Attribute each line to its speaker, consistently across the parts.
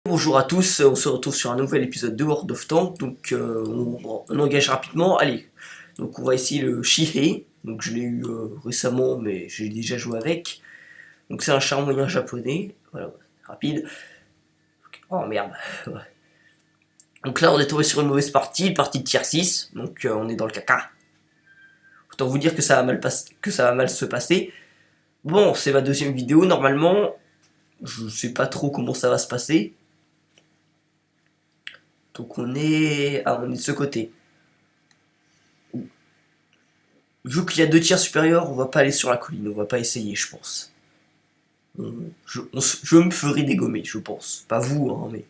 Speaker 1: Bonjour à tous, on se retrouve sur un nouvel épisode de World of Tanks, donc on engage rapidement, allez, donc on va essayer le Shihei, donc je l'ai eu récemment mais j'ai déjà joué avec, donc c'est un char moyen japonais, voilà, rapide, oh merde, donc là on est tombé sur une mauvaise partie de tier 6, donc on est dans le caca, autant vous dire que ça va mal se passer, bon c'est ma deuxième vidéo, normalement, je sais pas trop comment ça va se passer. Donc on est de ce côté. Vu qu'il y a deux tiers supérieurs, on va pas aller sur la colline, on va pas essayer, je pense. Je me ferai dégommer, je pense. Pas vous, hein, mais...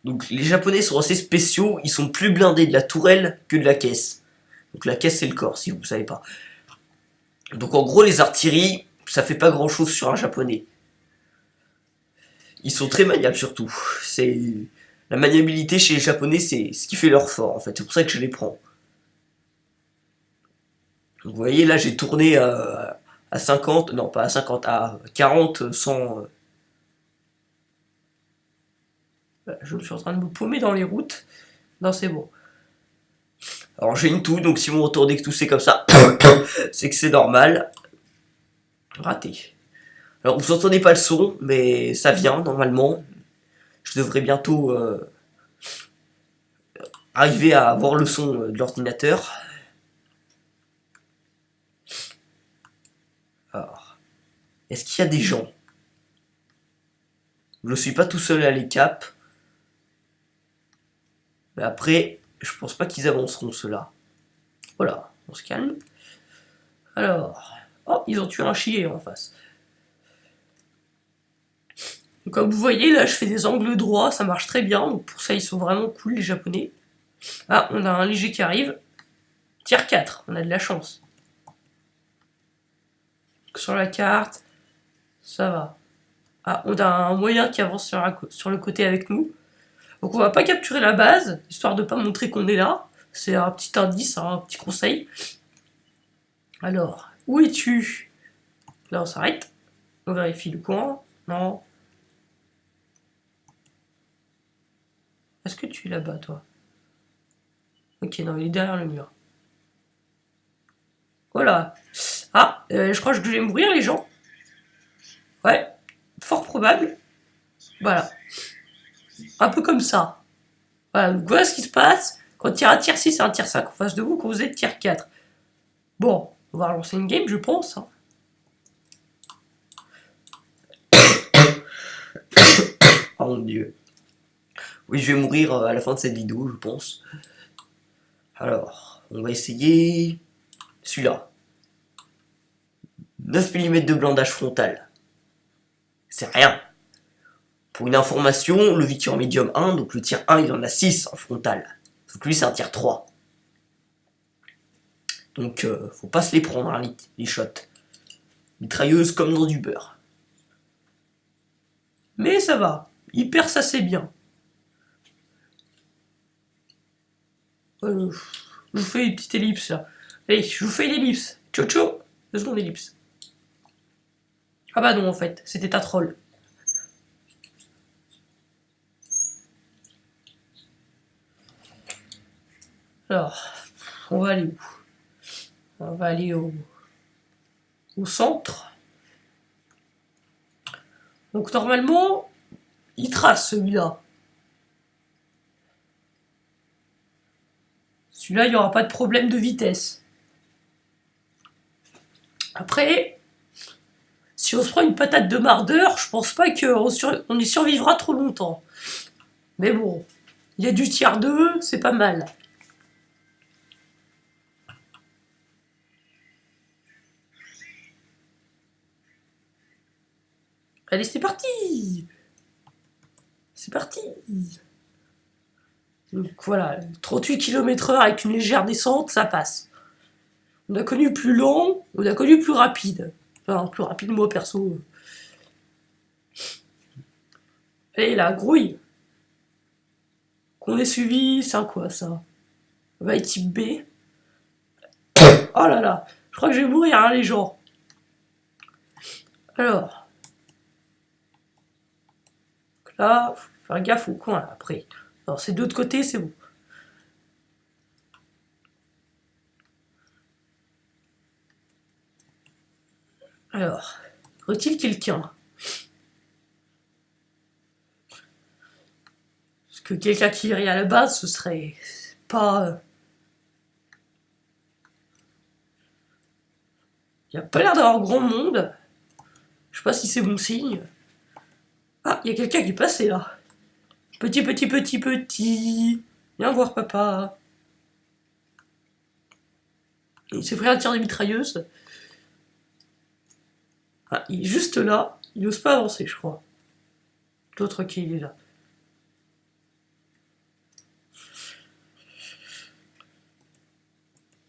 Speaker 1: Donc les Japonais sont assez spéciaux, ils sont plus blindés de la tourelle que de la caisse. Donc la caisse c'est le corps, si vous savez pas. Donc en gros les artilleries, ça fait pas grand chose sur un Japonais. Ils sont très maniables surtout. C'est... La maniabilité chez les Japonais, c'est ce qui fait leur fort en fait, c'est pour ça que je les prends. Donc, vous voyez, là, j'ai tourné à 50, non, pas à 50, à 40 sans... Je suis en train de me paumer dans les routes. Non, c'est bon. Alors, j'ai une toux, donc si mon retour d'Ectou c'est comme ça, c'est que c'est normal. Raté. Alors, vous entendez pas le son, mais ça vient, normalement. Je devrais bientôt arriver à avoir le son de l'ordinateur. Alors, est-ce qu'il y a des gens? Je ne suis pas tout seul à les cap. Mais après, je pense pas qu'ils avanceront ceux-là. Voilà, on se calme. Alors, oh, ils ont tué un chier en face. Donc, comme vous voyez, là, je fais des angles droits, ça marche très bien. Donc pour ça, ils sont vraiment cool, les Japonais. Ah, on a un léger qui arrive. Tier 4, on a de la chance. Sur la carte, ça va. Ah, on a un moyen qui avance sur le côté avec nous. Donc on va pas capturer la base, histoire de pas montrer qu'on est là. C'est un petit indice, un petit conseil. Alors, où es-tu? Là, on s'arrête. On vérifie le coin. Non. Est-ce que tu es là-bas, toi? Ok, non, il est derrière le mur. Voilà. Ah, je crois que je vais mourir, les gens. Ouais, fort probable. Voilà. Un peu comme ça. Voilà, donc voilà ce qui se passe quand il y a un tier 6 et un tier 5 en face de vous quand vous êtes tier 4. Bon, on va relancer une game, je pense. Hein. Oh mon dieu. Oui, je vais mourir à la fin de cette vidéo, je pense. Alors, on va essayer celui-là. 9 mm de blindage frontal. C'est rien. Pour une information, le Viking Medium 1, donc le tier 1, il en a 6 en frontal. Donc lui, c'est un tier 3. Donc, faut pas se les prendre, hein, les shots. Mitrailleuse comme dans du beurre. Mais ça va. Il perce assez bien. Je vous fais une petite ellipse, là. Allez, je vous fais une ellipse. Ciao, ciao. 2 secondes ellipse. Ah bah non, en fait, c'était un troll. Alors, on va aller où? On va aller au centre. Donc normalement, il trace celui-là. Celui-là, il n'y aura pas de problème de vitesse. Après, si on se prend une patate de mardeur, je pense pas qu'on y survivra trop longtemps. Mais bon, il y a du tiers 2, c'est pas mal. Allez, c'est parti! C'est parti! Donc voilà, 38 km/h avec une légère descente, ça passe. On a connu plus long, on a connu plus rapide. Enfin, plus rapide, moi perso. Allez, la grouille. Qu'on ait suivi, c'est quoi ça? On va être type B. Oh là là, je crois que je vais mourir, hein, les gens. Alors, Là, faut faire gaffe au coin, là, après. Alors, c'est de l'autre côté, c'est bon. Alors, y aurait-il quelqu'un? Parce que quelqu'un qui irait à la base, ce serait pas... Il n'y a pas l'air d'avoir grand monde. Je sais pas si c'est bon signe. Ah, il y a quelqu'un qui est passé là. Petit, petit, petit, petit. Viens voir papa. Il s'est pris un tir de mitrailleuse. Ah, il est juste là. Il n'ose pas avancer, je crois. L'autre qui est là.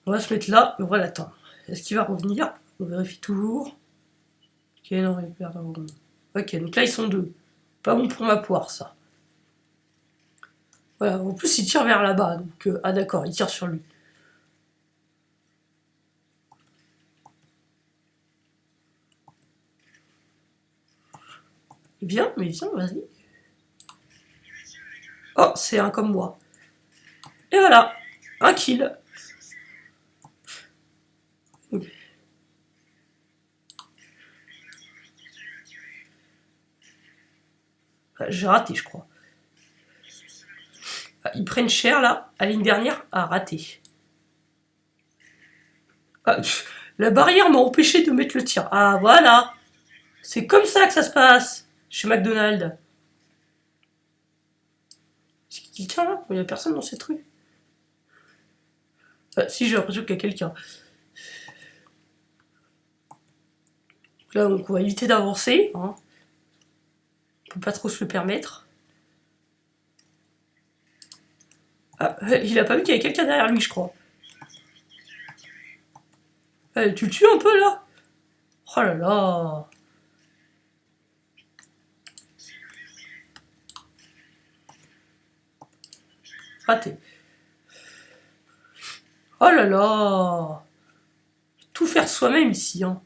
Speaker 1: On va se mettre là et on va l'attendre. Est-ce qu'il va revenir? On vérifie toujours. Ok, non, il perd. Ok, donc là ils sont deux. Pas bon pour ma poire, ça. Voilà, en plus il tire vers là-bas. Donc, ah d'accord, il tire sur lui. Bien, mais viens, vas-y. Oh, c'est un comme moi. Et voilà, un kill. J'ai raté, je crois. Ah, ils prennent cher, là. À la ligne dernière, a raté. Ah, la barrière m'a empêché de mettre le tir. Ah, voilà. C'est comme ça que ça se passe chez McDonald's. C'est qui tient là? Il n'y a personne dans cette rue. Ah, si, j'ai l'impression qu'il y a quelqu'un. Là, donc, on va éviter d'avancer. Hein. On peut pas trop se le permettre. Ah, il a pas vu qu'il y avait quelqu'un derrière lui, je crois. Tu le tues un peu, là? Oh là là. Raté. Oh là là. Tout faire soi-même ici, hein.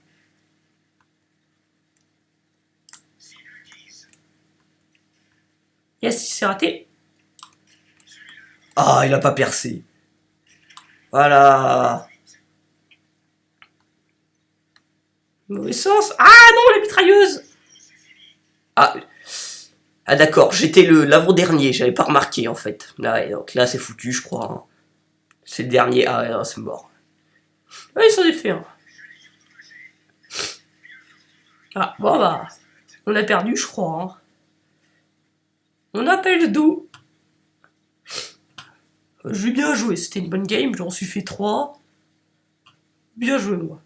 Speaker 1: Yes, il s'est raté. Ah, il a pas percé. Voilà. Mauvais sens. Ah non, la mitrailleuse. Ah, ah d'accord, j'étais l'avant-dernier, j'avais pas remarqué en fait. Là, donc là c'est foutu, je crois. Hein. C'est le dernier. Ah ouais, c'est mort. Ah, ils sont des faits. Hein. Ah, bon bah, on a perdu, je crois. Hein. On appelle le dos. J'ai bien joué, c'était une bonne game, j'en suis fait 3. Bien joué, moi.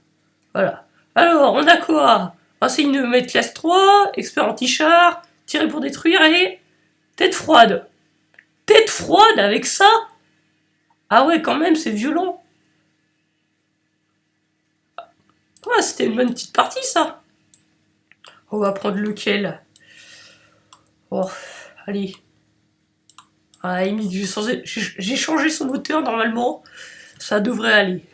Speaker 1: Voilà. Alors, on a quoi? Insigne de mettre classe 3, expert anti-char, tirer pour détruire et tête froide. Tête froide avec ça? Ah ouais, quand même, c'est violent. Ah, c'était une bonne petite partie, ça. On va prendre lequel? Oh, allez. Ah, Amy, j'ai changé son moteur, normalement. Ça devrait aller.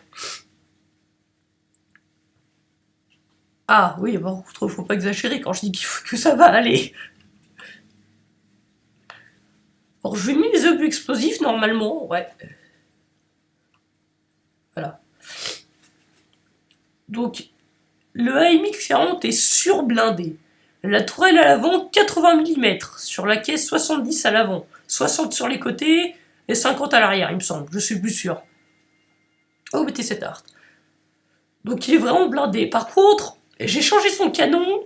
Speaker 1: Ah, oui, par contre, faut pas exagérer quand je dis que ça va aller. Alors, je vais mettre les objets explosifs, normalement, ouais. Voilà. Donc, le AMX-40 est surblindé. La tourelle à l'avant, 80 mm. Sur la caisse, 70 à l'avant. 60 sur les côtés et 50 à l'arrière, il me semble. Je suis plus sûr. Oh, mettez cette art. Donc, il est vraiment blindé. Par contre, j'ai changé son canon.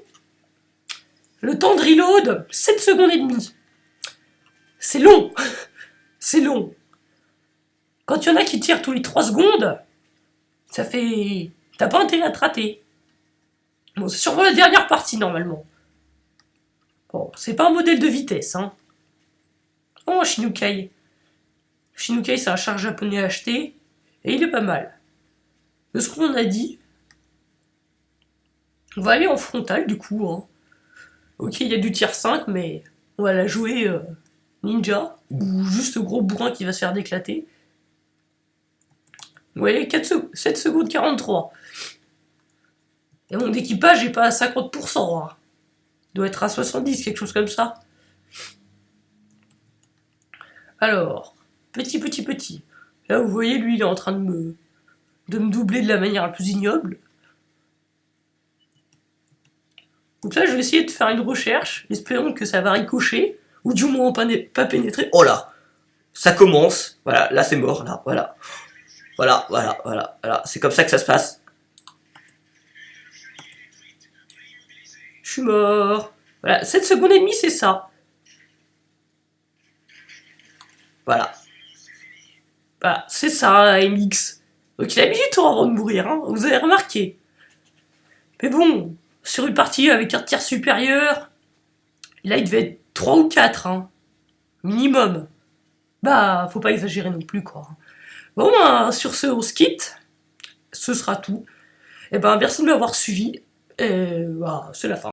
Speaker 1: Le temps de reload, 7 secondes et demie. C'est long. C'est long. Quand il y en a qui tirent tous les 3 secondes, ça fait... T'as pas intérêt à te rater. Bon, c'est sûrement la dernière partie, normalement. Bon, c'est pas un modèle de vitesse, hein. Oh, Shinukai. Shinukai, c'est un char japonais acheté, et il est pas mal. De ce qu'on a dit, on va aller en frontal, du coup, hein. Ok, il y a du tir 5, mais on va la jouer ninja, ou juste gros bourrin qui va se faire déclater. Vous voyez, 7 secondes 43. Et mon équipage est pas à 50%. Hein. Il doit être à 70, quelque chose comme ça. Alors, petit. Là, vous voyez, lui, il est en train de me doubler de la manière la plus ignoble. Donc là, je vais essayer de faire une recherche, espérons que ça va ricocher, ou du moins pas pénétrer. Oh là, ça commence. Voilà, là c'est mort, là, voilà. Voilà. C'est comme ça que ça se passe. Je suis mort. Voilà, 7 secondes et demie, c'est ça. Voilà. Voilà, c'est ça, MX. Donc il a mis du temps avant de mourir, hein, vous avez remarqué. Mais bon, sur une partie avec un tir supérieur, là il devait être 3 ou 4, hein, minimum. Bah, faut pas exagérer non plus, quoi. Bon, ben, sur ce, on se quitte. Ce sera tout. Et ben, merci de m'avoir suivi. Et bah, c'est la fin.